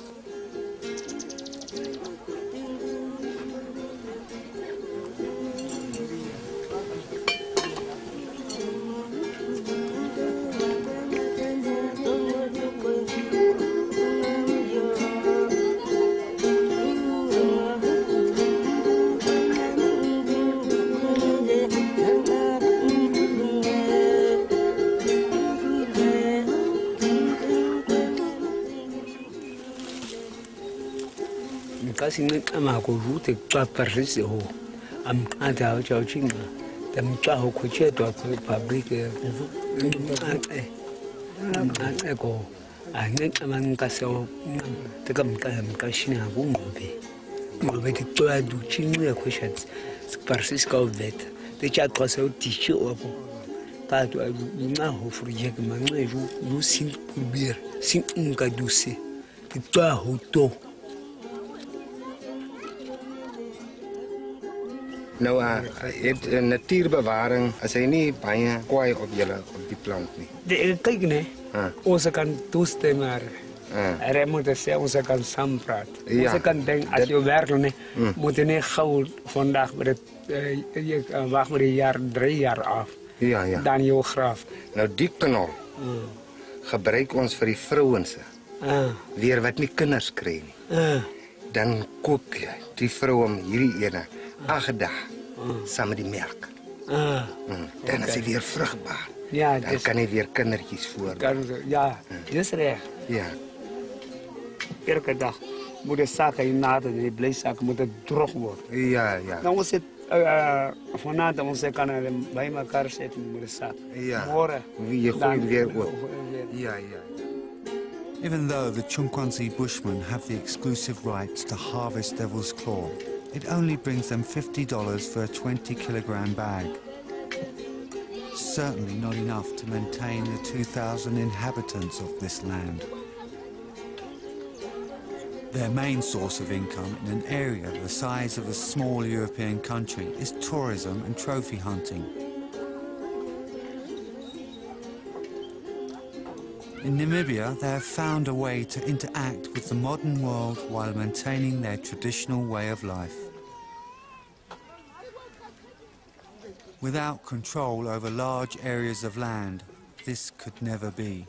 Kasi ngama ko rute twa parisi ho am ata ho chao chinga tam twa ho ko cheto ko fabric ko ane amang kaso te kam shina ko ngobe ti twa du chinga ko shat parisi ko vet te chat ko so ti cho ko ka to na ho fruje ma ngeju lu sin kubir sin unka duse ti twa ho to. Nou, natuurbewaring, as hy nie baie kwaai op julle op die plant nie. Kyk nee, ons kan toestem maar. Er moet sê ons kan saampraat. Ons kan dink as jy werk nie, moet jy nie gou vandag met dit wag met die jaar 3 jaar af. Ja. Dan jou graaf. Nou die knol gebruik ons vir die vrouens. Weer wat nie kinders kry nie. Dan kook jy die vrou om hierdie ene 8 dae saam met die melk. Dan is hy weer vrugbaar. Ja, dan kan hy weer kindertjies voorbring. Ja, dis reg. Ja. Elke dag moet die saak in nader, die blysaak moet droog word. Ja. Nou ons het Vanavond ons kan bij elkaar zetten met de zaak. Ja. Morgen. Je gooit weer op. Ja. Even though the Chimpanzee Bushmen have the exclusive right to harvest Devil's Claw, it only brings them $50 for a 20-kilogram bag. Certainly not enough to maintain the 2,000 inhabitants of this land. Their main source of income in an area the size of a small European country is tourism and trophy hunting. In Namibia, they have found a way to interact with the modern world while maintaining their traditional way of life. Without control over large areas of land, this could never be.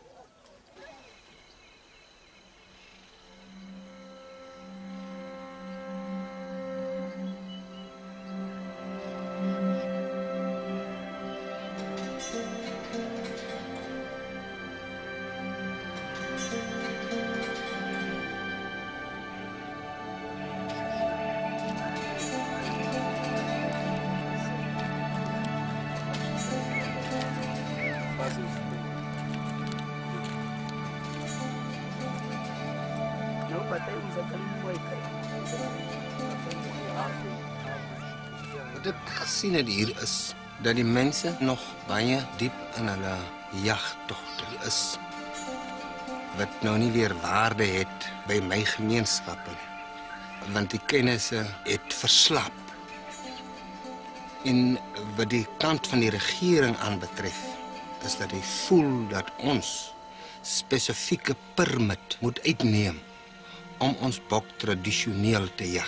Wat ek gesien het hier is dat die mense nog baie diep in hulle jagtogte is. Wat nou nie weer waarde het by my gemeenskappe nie. Want die kennisse het verslap. En wat die kant van die regering aanbetref, is dat hy voel dat ons spesifieke permit moet uitneem om ons bok tradisioneel te jag.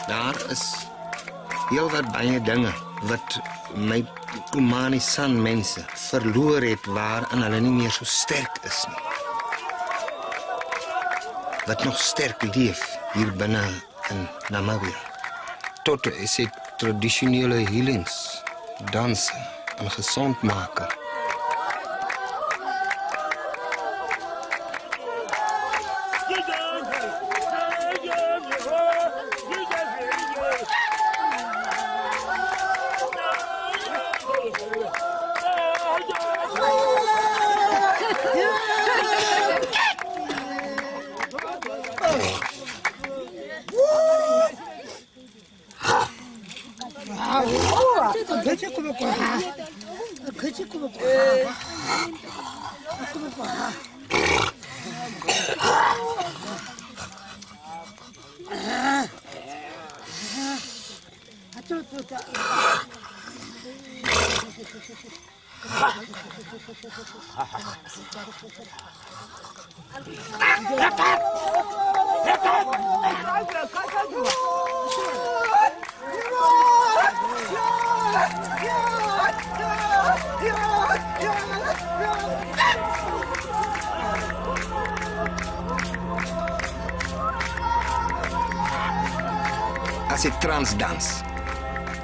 Daar is heel wat baie dinge wat my Khomani San mense verloor het waarin hulle nie meer so sterk is nie. Wat nog sterk leef hier binne in Namibia. Tot is dit tradisionele healings, danse en gesondmaken. As ek transdans,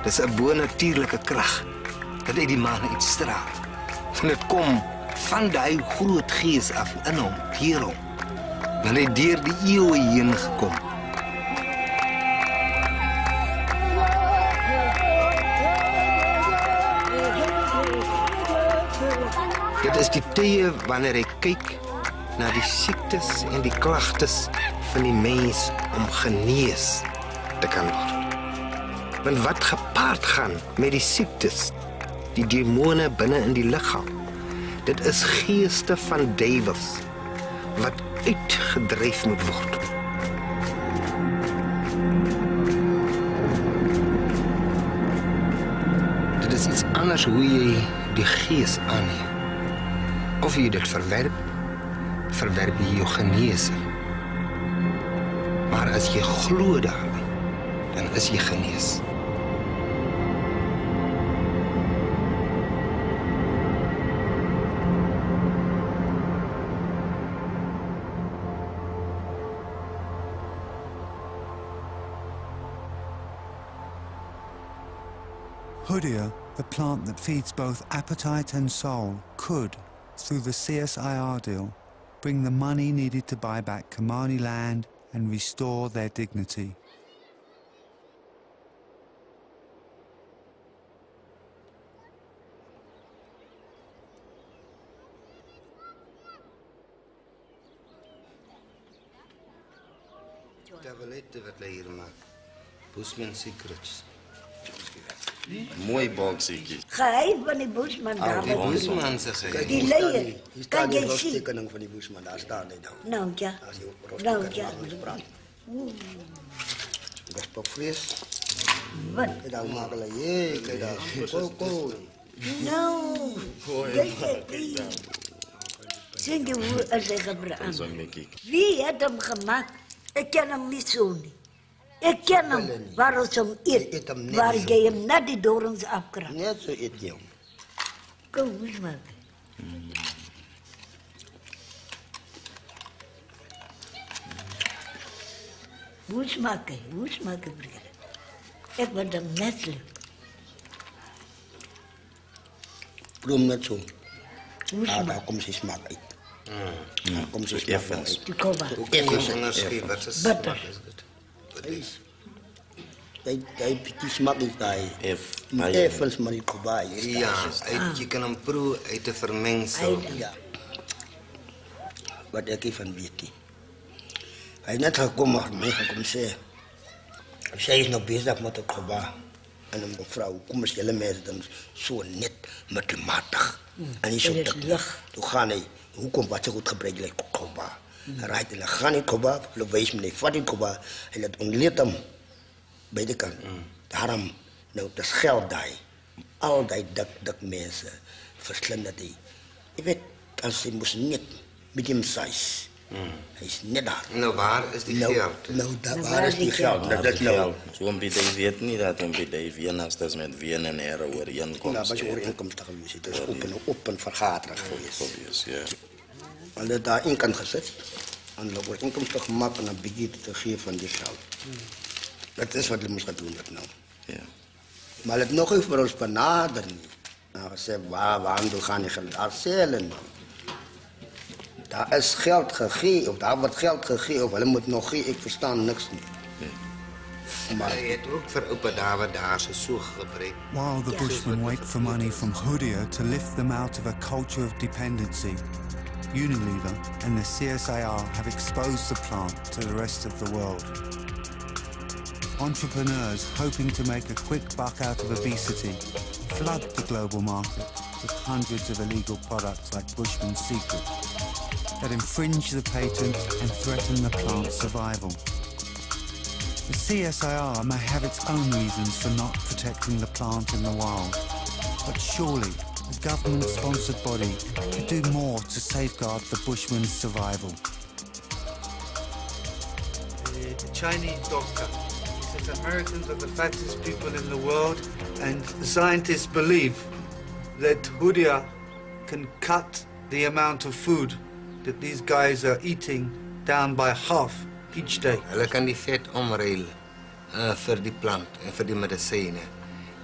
dis 'n bonatuurlike krag dat uit die man uitstraal. En dit kom van daai groot gees af in hom, deur hom. Want hy deur die eeue heen gekom. Dit is die tye wanneer ek kyk na die siektes en die klagtes van die mens om genees te kan word. Want wat gepaard gaan met die siektes, die demone binne in die liggaam, dit is geeste van duiwels wat uitgedryf moet word. Dit is iets anders hoe jy die gees aanneem. Of jy dit verwerp jy jou genesing. Maar as jy glo daarin, dan is jy genees. Hoodia, the plant that feeds both appetite and soul, could, through the CSIR deal, bring the money needed to buy back Khomani land and restore their dignity. Tablette wat hulle hier maak. Bushman secrets. Mooi boxie. Geheim van die Bushman daar. Die Bushman se geheim. Die leier. Kan jy sien? Tekening van die Bushman, daar staan hy nou. Nou ja. Nou ja. Dis toch vlees? Wat? Kijk daar, maak hulle, jee, kijk daar. Coco. Nou. Sien jy hoe is hy gebrand? Wie het hem gemaakt? Ik ken hem niet zo niet. Ik ken hem waar ons hem eet. Waar jij hem net die dorens afkraakt. Net zo eet je hem. Kom, hoe smaak. Hoe smaak hij? Hoe smaak hij, broer? Ik word hem net leuk. Proef net zo. Hoe smaak? Daar komt zijn smaak uit. Daar komt zijn smaak uit. Die koba. Butter. Die smaak is daar. Even maar die koba. Ja, je kan hem proeven uit de vermengsel. Ja. Wat ik van weet. Hij is net gekomen, meegekomen zeggen. Zij is nog bezig met de koba. En een mevrouw, kom eens jullie mensen dan zo net middelmatig. En die zo toen gaan hij, hoe komt wat zo goed gebruikt lijkt koba. Hij rijdt en dan gaan die koba, hij wijst me niet, vat die koba. Hij laat onleert hem bij de kant. Daarom, nou dat is geld daar. Al die dak mensen, verslinden die. Je weet, als ze moest niet, medium size. Hij is net daar. Nou, waar is die geld? Nou, waar is die geld? Dat is nou. Zo'n beetje weet niet dat een beetje Vienna's dat met Wien en Heren overeenkomst. Nou, wat je overeenkomstig geweest. Het is open vergadering geweest. Ja. En dat daarin kan gezet. En dat wordt inkomstig gemaakt en een beetje te geven van die geld. Dat is wat je moest gaan doen met nou. Ja. Maar het nog even voor ons benaderen. Nou, gezegd, waarom gaan die geld afzeilen? Daar is geld gegeven, of daar wordt geld gegeven, of hulle moet nog geven, ik verstaan niks niet. Maar je hebt ook voor opa David daar zijn zoek gebruikt. While the Bushmen wait for money from Hoodia to lift them out of a culture of dependency, Unilever and the CSIR have exposed the plant to the rest of the world. Entrepreneurs hoping to make a quick buck out of obesity flood the global market with hundreds of illegal products like Bushman Secret that infringe the patent and threaten the plant's survival. The CSIR may have its own reasons for not protecting the plant in the wild, but surely a government-sponsored body could do more to safeguard the Bushman's survival. The Chinese doctor says Americans are the fattest people in the world, and the scientists believe that Hoodia can cut the amount of food that these guys are eating down by half each day. Hulle kan die vet omruil vir die plant en vir die medisyne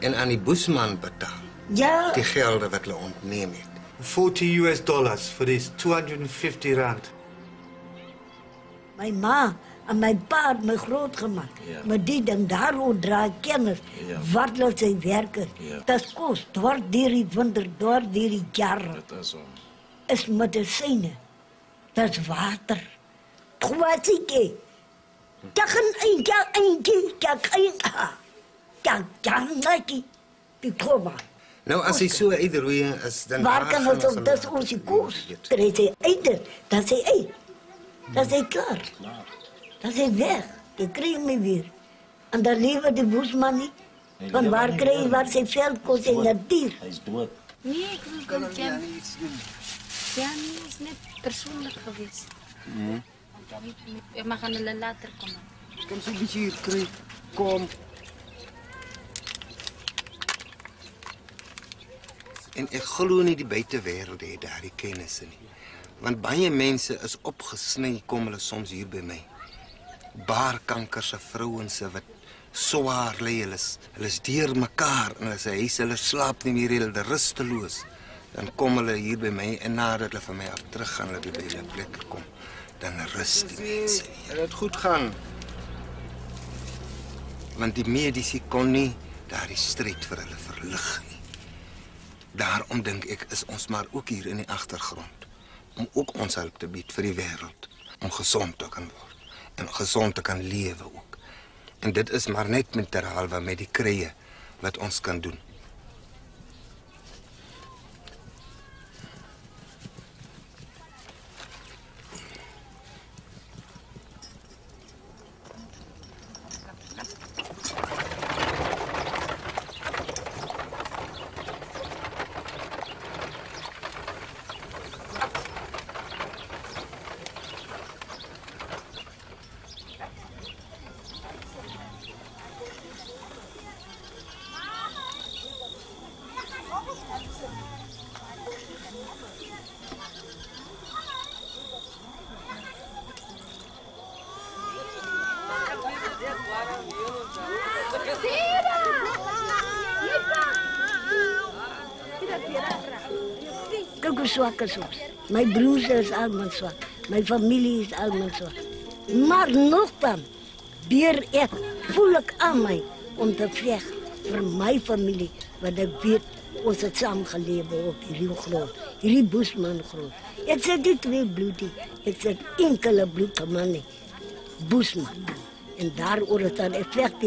en aan die Bushman betaal. Ja. Die gelde wat hulle ontneem het. $40 for this, 250 rand. My ma en my pa het my groot gemaakt. Ja. Maar die ding daaroor draai kennis. Ja. Wat laat sy werken. Ja. Dat kost dwars deur die winter, dwars deur die jaren. Dat is zo. Is medisyne. Dat is water. Twasike. Die proba. Nou, as hy so uitroeien is, dan waar kan ons op dat onze koers? Krijg hij uit, dat is hij uit. Dat is hij klaar. Dat is hij weg. Je krijgt me weer. En dan leven de Bushman niet. Want waar krijg je waar zijn veld kost in dat dier? Hij is dood. Nee, ik wil gewoon Jamie iets doen. Jamie is net persoonlijk geweest. We gaan hulle later komen. Kom zo'n beetje hier krijgen. Kom. En ek glo nie die buitewêreld het daardie kennisse nie. Want baie mense is opgesny kom hulle soms hier by my. Baarkanker se vrouens wat Swaar lê hulle is deur mekaar en hulle sê hulle slaap nie meer, hulle rusteloos. Dan kom hulle hier by my en nadat hulle van my af terug gaan, hulle by hulle plek kom, dan rus die mense. Dit goed gaan. Want die medici kon nie daardie stryd vir hulle verlig nie. Daarom dink ek is ons maar ook hier in die agtergrond om ook ons hulp te bied vir die wêreld om gesond te kan word en gesond te kan lewe ook. En dit is maar net met terhalwe met die krye wat ons kan doen. Kijk hoe zwak is ons. Mijn broers is allemaal zwak. Mijn familie is allemaal zwak. Maar nogthans, voel ik aan mij om te vechten voor mijn familie. Want ik weet, ons het samen geleefd op hierdie grond, hierdie Bushman grond. Ik zeg niet twee bloedie, ik zeg enkele bloedkamane, Bushman. En daarover het dan, ik vecht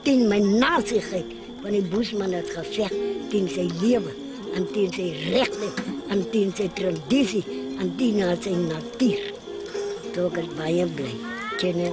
tegen mijn nazigheid. Want die Bushman het gevecht tegen zijn leven. En tegen zijn rechten, en tegen zijn traditie, en tegen zijn natuur. Toen ik het bij je blij, ken ik